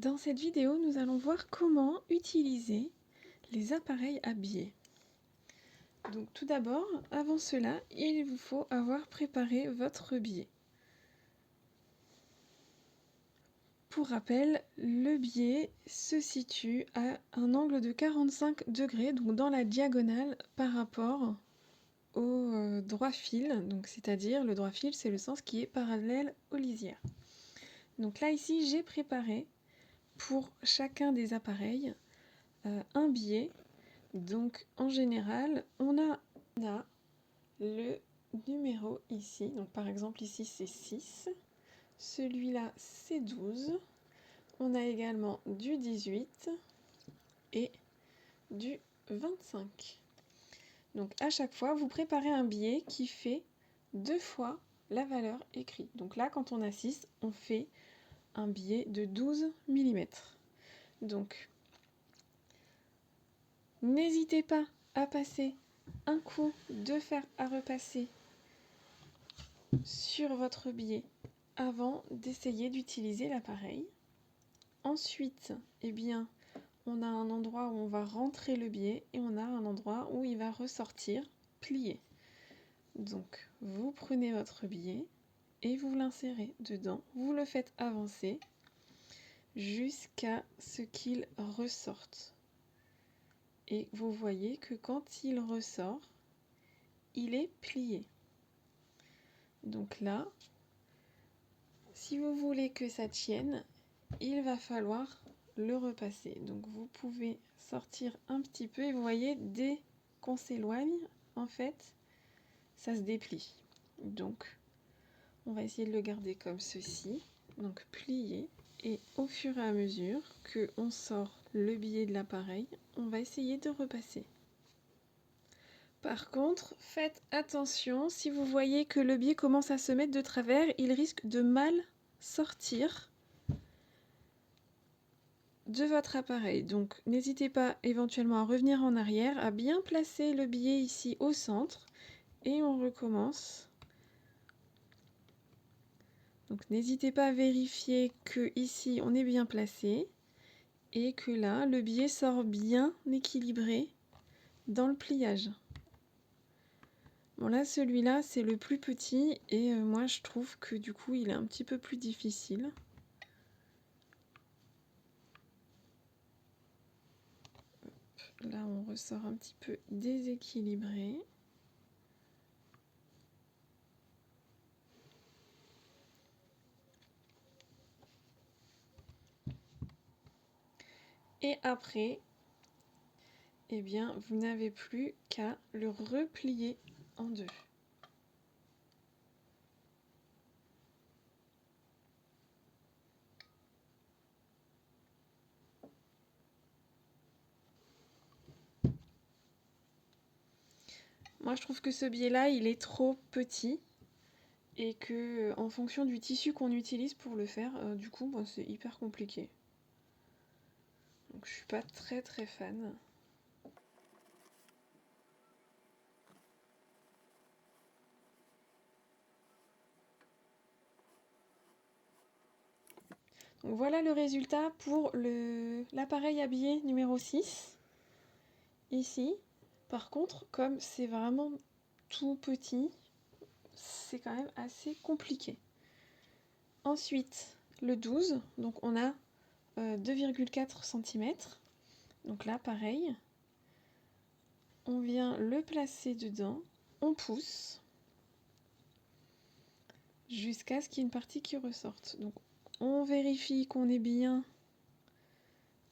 Dans cette vidéo, nous allons voir comment utiliser les appareils à biais. Donc tout d'abord, avant cela, il vous faut avoir préparé votre biais. Pour rappel, le biais se situe à un angle de 45 degrés, donc dans la diagonale par rapport au droit fil, donc c'est-à-dire le droit fil, c'est le sens qui est parallèle aux lisières. Donc là ici, j'ai préparé pour chacun des appareils un biais. Donc en général, on a le numéro ici. Donc par exemple ici c'est 6. Celui-là c'est 12. On a également du 18 et du 25. Donc à chaque fois, vous préparez un biais qui fait 2 fois la valeur écrite. Donc là, quand on a 6, on fait un biais de 12 mm. Donc n'hésitez pas à passer un coup de fer à repasser sur votre biais avant d'essayer d'utiliser l'appareil. Ensuite, eh bien, on a un endroit où on va rentrer le biais et on a un endroit où il va ressortir plié. Donc, vous prenez votre biais et vous l'insérez dedans. Vous le faites avancer jusqu'à ce qu'il ressorte. Et vous voyez que quand il ressort, il est plié. Donc là, si vous voulez que ça tienne, il va falloir le repasser. Donc vous pouvez sortir un petit peu et vous voyez, dès qu'on s'éloigne, en fait, ça se déplie. Donc on va essayer de le garder comme ceci, donc plié. Et au fur et à mesure qu'on sort le biais de l'appareil, on va essayer de repasser. Par contre, faites attention, si vous voyez que le biais commence à se mettre de travers, il risque de mal sortir de votre appareil. Donc n'hésitez pas éventuellement à revenir en arrière, à bien placer le biais ici au centre et on recommence. Donc n'hésitez pas à vérifier que ici on est bien placé et que là le biais sort bien équilibré dans le pliage. Bon là celui-là c'est le plus petit et moi je trouve que du coup il est un petit peu plus difficile. Là on ressort un petit peu déséquilibré. Et après, eh bien, vous n'avez plus qu'à le replier en deux. Moi, je trouve que ce biais-là, il est trop petit et que, en fonction du tissu qu'on utilise pour le faire, du coup, bon, c'est hyper compliqué. Donc, je suis pas très fan. Donc, voilà le résultat pour l'appareil à biais numéro 6. Ici, par contre, comme c'est vraiment tout petit, c'est quand même assez compliqué. Ensuite, le 12, donc on a 2,4 cm. Donc là, pareil, on vient le placer dedans, on pousse jusqu'à ce qu'il y ait une partie qui ressorte. Donc on vérifie qu'on est bien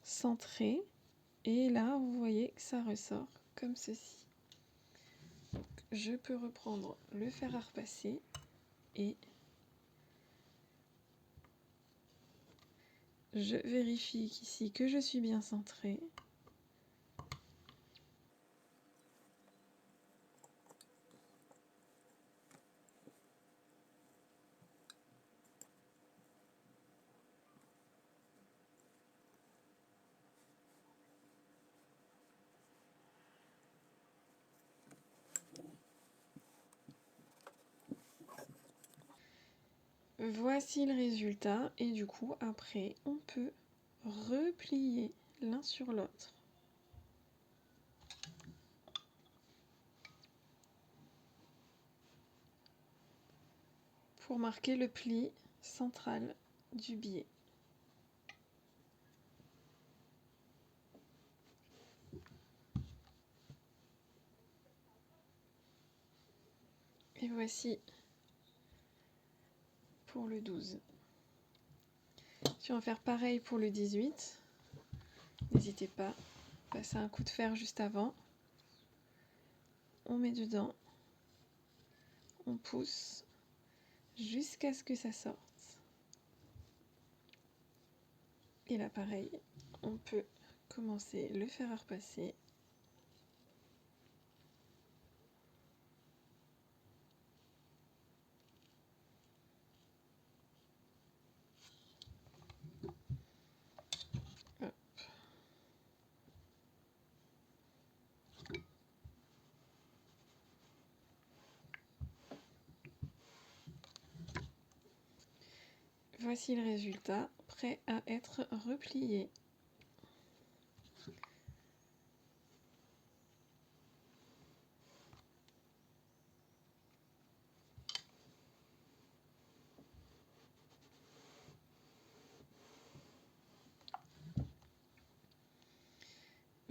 centré et là, vous voyez que ça ressort comme ceci. Donc, je peux reprendre le fer à repasser et je vérifie ici que je suis bien centré. Voici le résultat et du coup après on peut replier l'un sur l'autre. Pour marquer le pli central du biais. Et voici pour le 12. Si on va faire pareil pour le 18, n'hésitez pas, passer un coup de fer juste avant. On met dedans, on pousse jusqu'à ce que ça sorte. Et là pareil, on peut commencer le fer à repasser. Hop. Voici le résultat, prêt à être replié.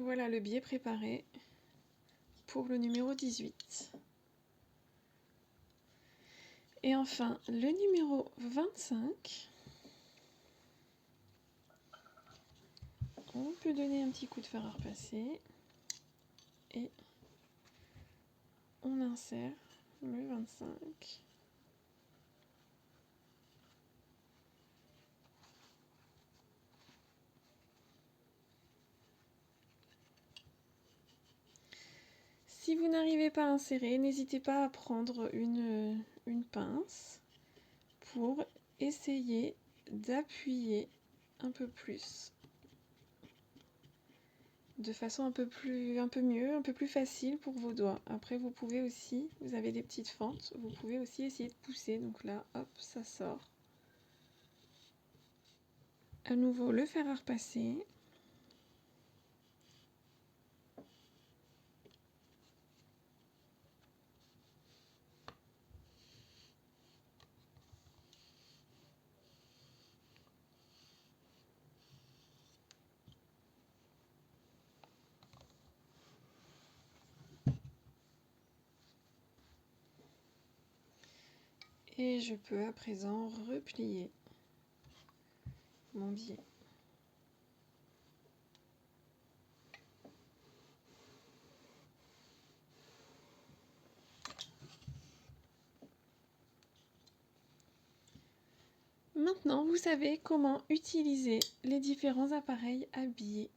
Voilà le biais préparé pour le numéro 18. Et enfin, le numéro 25. On peut donner un petit coup de fer à repasser. Et on insère le 25. Si vous n'arrivez pas à insérer, n'hésitez pas à prendre une pince pour essayer d'appuyer un peu plus, de façon un peu mieux, un peu plus facile pour vos doigts. Après, vous pouvez aussi, vous avez des petites fentes, vous pouvez aussi essayer de pousser. Donc là, hop, ça sort. À nouveau, le fer à repasser. Et je peux à présent replier mon biais. Maintenant, vous savez comment utiliser les différents appareils à biais.